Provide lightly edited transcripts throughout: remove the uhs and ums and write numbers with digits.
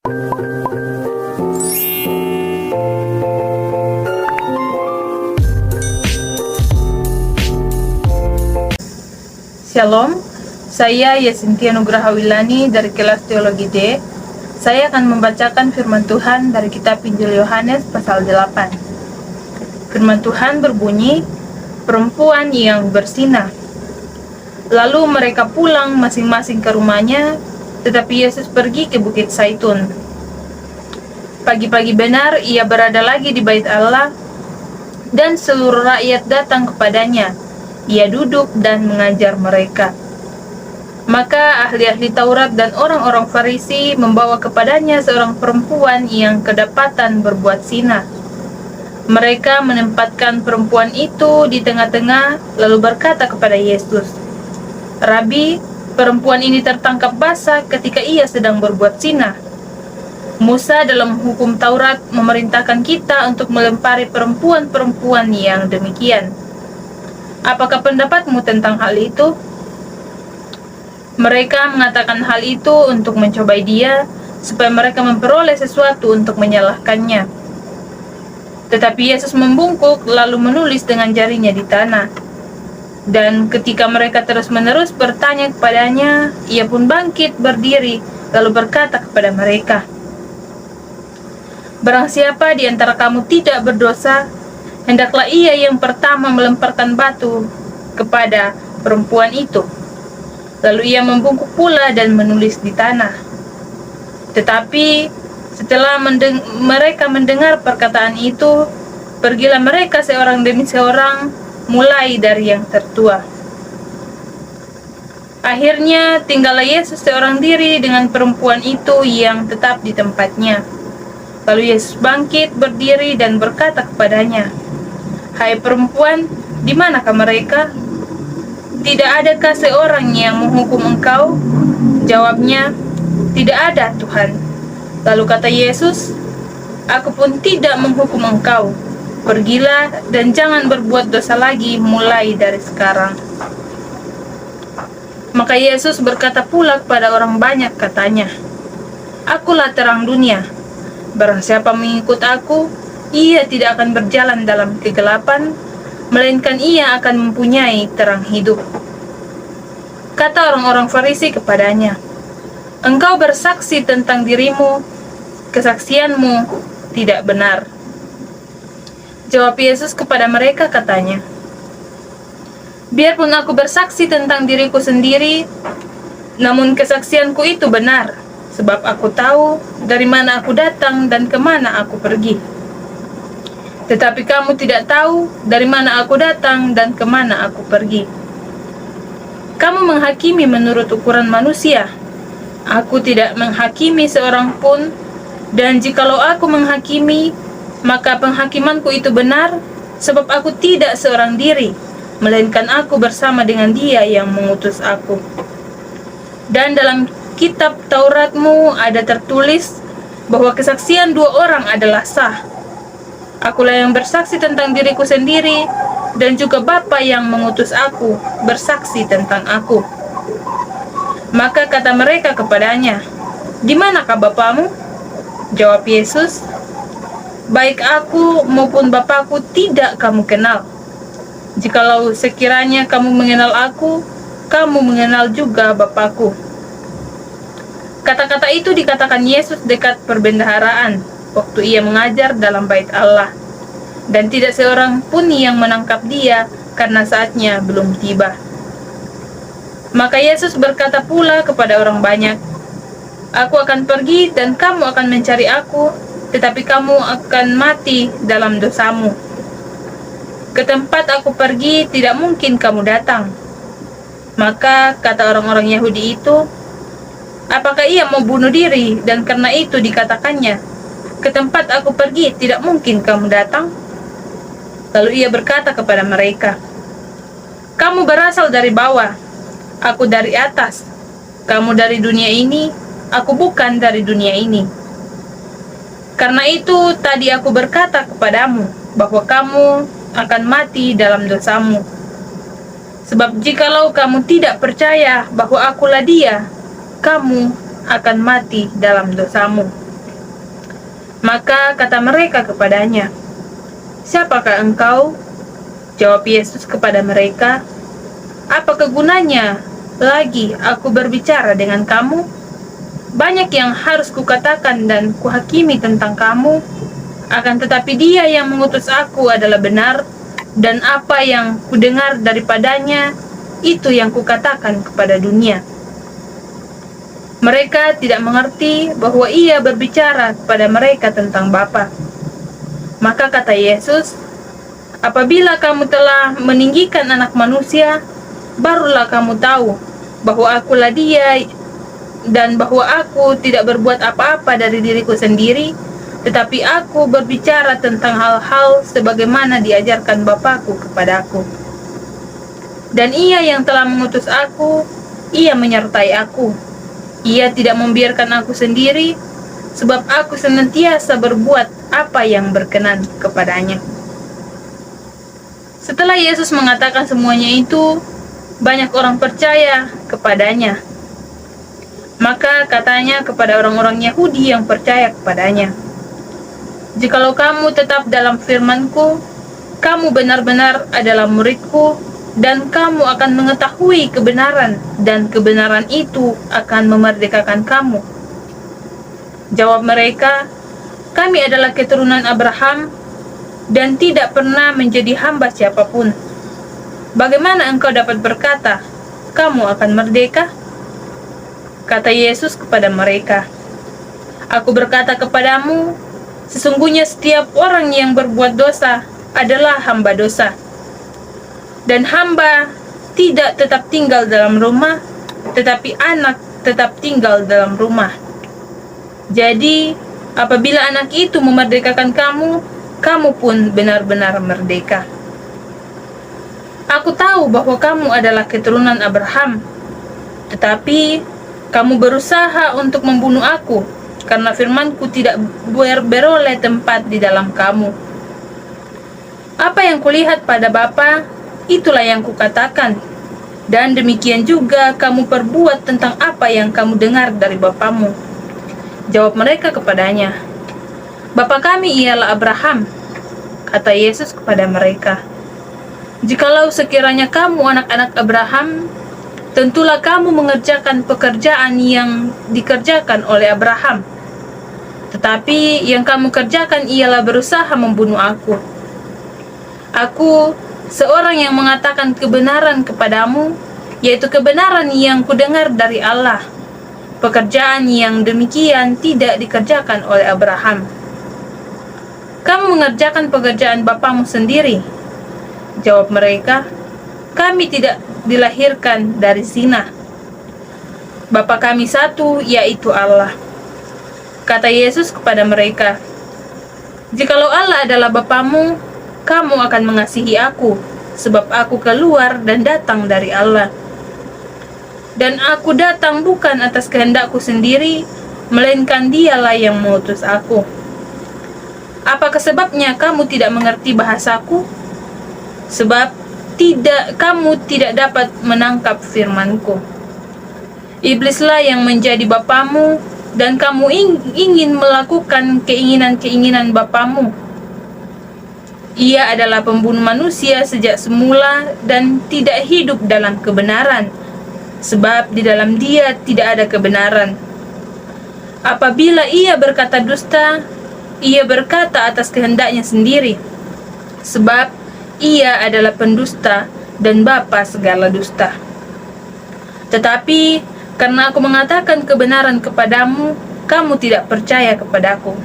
Shalom, saya Yasintia Nugraha Wilani dari kelas Teologi D. Saya akan membacakan firman Tuhan dari kitab Injil Yohanes pasal 8. Firman Tuhan berbunyi, perempuan yang bersinah. Lalu mereka pulang masing-masing ke rumahnya, tetapi Yesus pergi ke Bukit Zaitun. Pagi-pagi benar ia berada lagi di bait Allah, dan seluruh rakyat datang kepadanya. Ia duduk dan mengajar mereka. Maka ahli-ahli Taurat dan orang-orang Farisi membawa kepadanya seorang perempuan yang kedapatan berbuat zina. Mereka menempatkan perempuan itu di tengah-tengah, lalu berkata kepada Yesus, "Rabi, perempuan ini tertangkap basah ketika ia sedang berbuat zina. Musa dalam hukum Taurat memerintahkan kita untuk melempari perempuan-perempuan yang demikian. Apakah pendapatmu tentang hal itu?" Mereka mengatakan hal itu untuk mencobai dia, supaya mereka memperoleh sesuatu untuk menyalahkannya. Tetapi Yesus membungkuk lalu menulis dengan jarinya di tanah. Dan ketika mereka terus-menerus bertanya kepadanya, ia pun bangkit berdiri lalu berkata kepada mereka, "Barang siapa di antara kamu tidak berdosa, hendaklah ia yang pertama melemparkan batu kepada perempuan itu." Lalu ia membungkuk pula dan menulis di tanah. Tetapi setelah mereka mendengar perkataan itu, pergilah mereka seorang demi seorang, mulai dari yang tertua. Akhirnya tinggallah Yesus seorang diri dengan perempuan itu yang tetap di tempatnya. Lalu Yesus bangkit berdiri dan berkata kepadanya, "Hai perempuan, di manakah mereka? Tidak adakah seorang yang menghukum engkau?" Jawabnya, "Tidak ada, Tuhan." Lalu kata Yesus, "Aku pun tidak menghukum engkau. Pergilah dan jangan berbuat dosa lagi mulai dari sekarang." Maka Yesus berkata pula kepada orang banyak, katanya, "Akulah terang dunia. Barang siapa mengikut aku, ia tidak akan berjalan dalam kegelapan, melainkan ia akan mempunyai terang hidup." Kata orang-orang Farisi kepadanya, "Engkau bersaksi tentang dirimu, kesaksianmu tidak benar." Jawab Yesus kepada mereka katanya, "Biarpun aku bersaksi tentang diriku sendiri, namun kesaksianku itu benar, sebab aku tahu dari mana aku datang dan kemana aku pergi. Tetapi kamu tidak tahu dari mana aku datang dan kemana aku pergi. Kamu menghakimi menurut ukuran manusia. Aku tidak menghakimi seorang pun, dan jikalau aku menghakimi, maka penghakimanku itu benar, sebab aku tidak seorang diri, melainkan aku bersama dengan Dia yang mengutus aku. Dan dalam kitab Tauratmu ada tertulis bahwa kesaksian dua orang adalah sah. Akulah yang bersaksi tentang diriku sendiri, dan juga Bapa yang mengutus aku bersaksi tentang aku." Maka kata mereka kepadanya, "Di manakah Bapamu?" Jawab Yesus, "Baik aku maupun Bapakku tidak kamu kenal. Jikalau sekiranya kamu mengenal aku, kamu mengenal juga Bapakku." Kata-kata itu dikatakan Yesus dekat perbendaharaan, waktu ia mengajar dalam bait Allah, dan tidak seorang pun yang menangkap dia karena saatnya belum tiba. Maka Yesus berkata pula kepada orang banyak, "Aku akan pergi dan kamu akan mencari aku, tetapi kamu akan mati dalam dosamu. Ke tempat aku pergi tidak mungkin kamu datang." Maka kata orang-orang Yahudi itu, "Apakah ia mau bunuh diri dan karena itu dikatakannya, 'Ke tempat aku pergi tidak mungkin kamu datang'?" Lalu ia berkata kepada mereka, "Kamu berasal dari bawah, aku dari atas. Kamu dari dunia ini, aku bukan dari dunia ini. Karena itu tadi aku berkata kepadamu bahwa kamu akan mati dalam dosamu. Sebab jikalau kamu tidak percaya bahwa akulah Dia, kamu akan mati dalam dosamu." Maka kata mereka kepadanya, "Siapakah engkau?" Jawab Yesus kepada mereka, "Apa kegunanya lagi aku berbicara dengan kamu? Banyak yang harus kukatakan dan kuhakimi tentang kamu, akan tetapi Dia yang mengutus aku adalah benar, dan apa yang kudengar daripadanya, itu yang kukatakan kepada dunia." Mereka tidak mengerti bahwa Ia berbicara kepada mereka tentang Bapa. Maka kata Yesus, "Apabila kamu telah meninggikan Anak Manusia, barulah kamu tahu bahwa akulah Dia, dan bahwa aku tidak berbuat apa-apa dari diriku sendiri, tetapi aku berbicara tentang hal-hal sebagaimana diajarkan Bapakku kepadaku. Dan Ia yang telah mengutus aku, Ia menyertai aku. Ia tidak membiarkan aku sendiri, sebab aku senantiasa berbuat apa yang berkenan kepadanya." Setelah Yesus mengatakan semuanya itu, banyak orang percaya kepadanya. Maka katanya kepada orang-orang Yahudi yang percaya kepadanya, "Jikalau kamu tetap dalam firman-Ku, kamu benar-benar adalah murid-Ku, dan kamu akan mengetahui kebenaran, dan kebenaran itu akan memerdekakan kamu." Jawab mereka, "Kami adalah keturunan Abraham, dan tidak pernah menjadi hamba siapapun. Bagaimana engkau dapat berkata, kamu akan merdeka?" Kata Yesus kepada mereka, "Aku berkata kepadamu, sesungguhnya setiap orang yang berbuat dosa adalah hamba dosa. Dan hamba tidak tetap tinggal dalam rumah, tetapi anak tetap tinggal dalam rumah. Jadi, apabila anak itu memerdekakan kamu, kamu pun benar-benar merdeka. Aku tahu bahwa kamu adalah keturunan Abraham, tetapi kamu berusaha untuk membunuh aku, karena firman-Ku tidak beroleh tempat di dalam kamu. Apa yang kulihat pada Bapa, itulah yang kukatakan, dan demikian juga kamu perbuat tentang apa yang kamu dengar dari bapamu." Jawab mereka kepadanya, "Bapa kami ialah Abraham." Kata Yesus kepada mereka, "Jikalau sekiranya kamu anak-anak Abraham, tentulah kamu mengerjakan pekerjaan yang dikerjakan oleh Abraham. Tetapi yang kamu kerjakan ialah berusaha membunuh aku. Aku seorang yang mengatakan kebenaran kepadamu, yaitu kebenaran yang kudengar dari Allah. Pekerjaan yang demikian tidak dikerjakan oleh Abraham. Kamu mengerjakan pekerjaan bapamu sendiri." Jawab mereka, "Kami tidak dilahirkan dari zina. Bapa kami satu, yaitu Allah." Kata Yesus kepada mereka, "Jikalau Allah adalah Bapamu, kamu akan mengasihi aku, sebab aku keluar dan datang dari Allah. Dan aku datang bukan atas kehendakku sendiri, melainkan Dialah yang mengutus aku. Apakah sebabnya kamu tidak mengerti bahasaku? Sebab kamu tidak dapat menangkap firman-Ku. Iblislah yang menjadi bapamu, dan kamu ingin melakukan keinginan-keinginan bapamu. Ia adalah pembunuh manusia sejak semula dan tidak hidup dalam kebenaran, sebab di dalam Dia tidak ada kebenaran. Apabila ia berkata dusta, ia berkata atas kehendaknya sendiri, sebab ia adalah pendusta dan bapa segala dusta. Tetapi karena aku mengatakan kebenaran kepadamu, kamu tidak percaya kepadaku.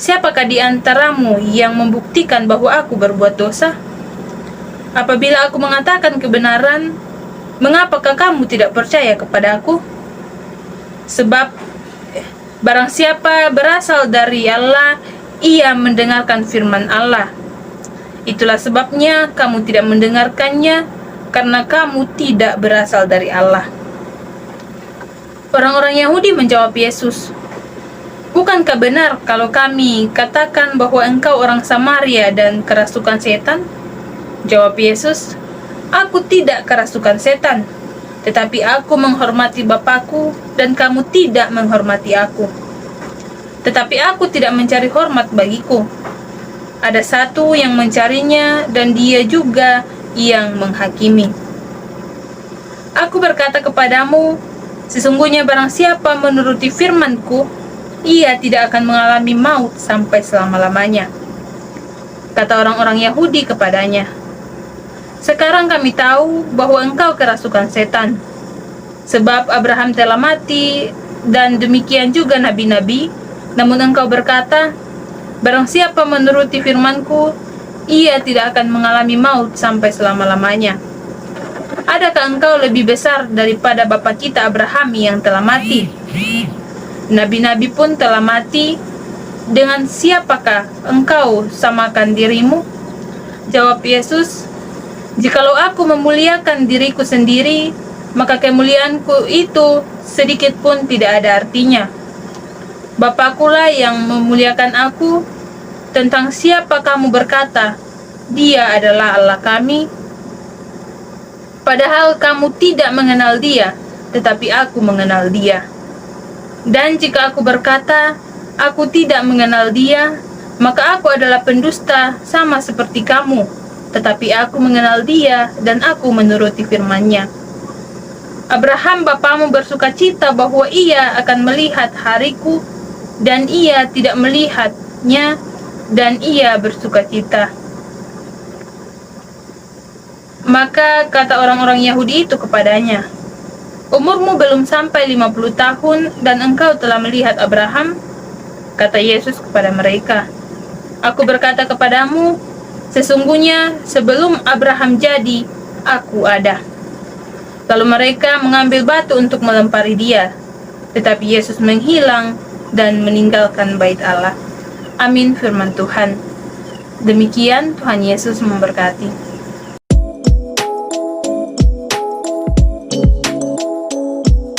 Siapakah di antaramu yang membuktikan bahwa aku berbuat dosa? Apabila aku mengatakan kebenaran, mengapakah kamu tidak percaya kepadaku? Sebab barang siapa berasal dari Allah, ia mendengarkan firman Allah. Itulah sebabnya kamu tidak mendengarkannya, karena kamu tidak berasal dari Allah." Orang-orang Yahudi menjawab Yesus, "Bukankah benar kalau kami katakan bahwa engkau orang Samaria dan kerasukan setan?" Jawab Yesus, "Aku tidak kerasukan setan, tetapi aku menghormati Bapakku, dan kamu tidak menghormati aku. tetapi aku tidak mencari hormat bagiku. Ada satu yang mencarinya, dan Dia juga yang menghakimi. Aku berkata kepadamu, sesungguhnya barang siapa menuruti firman-Ku, ia tidak akan mengalami maut sampai selama-lamanya. Kata orang-orang Yahudi kepadanya, sekarang kami tahu bahwa engkau kerasukan setan. Sebab Abraham telah mati, dan demikian juga nabi-nabi, namun engkau berkata, barang siapa menuruti firman-Ku, ia tidak akan mengalami maut sampai selama-lamanya. Adakah engkau lebih besar daripada bapa kita Abraham yang telah mati? Nabi-nabi pun telah mati. Dengan siapakah engkau samakan dirimu? Jawab Yesus, jikalau aku memuliakan diriku sendiri, maka kemuliaanku itu sedikit pun tidak ada artinya. Bapakkulah yang memuliakan aku. Tentang siapa kamu berkata, Dia adalah Allah kami? Padahal kamu tidak mengenal Dia, tetapi aku mengenal Dia. Dan jika aku berkata, aku tidak mengenal Dia, maka aku adalah pendusta sama seperti kamu. Tetapi aku mengenal Dia, dan aku menuruti firman-Nya. Abraham bapamu bersuka cita bahwa ia akan melihat hariku, dan ia tidak melihatnya, dan ia bersuka cita. Maka kata orang-orang Yahudi itu kepadanya, umurmu belum sampai 50 tahun, dan engkau telah melihat Abraham? Kata Yesus kepada mereka, aku berkata kepadamu, sesungguhnya sebelum Abraham jadi, aku ada. Lalu mereka mengambil batu untuk melempari Dia, tetapi Yesus menghilang dan meninggalkan bait Allah. Amin firman Tuhan. Demikian Tuhan Yesus memberkati.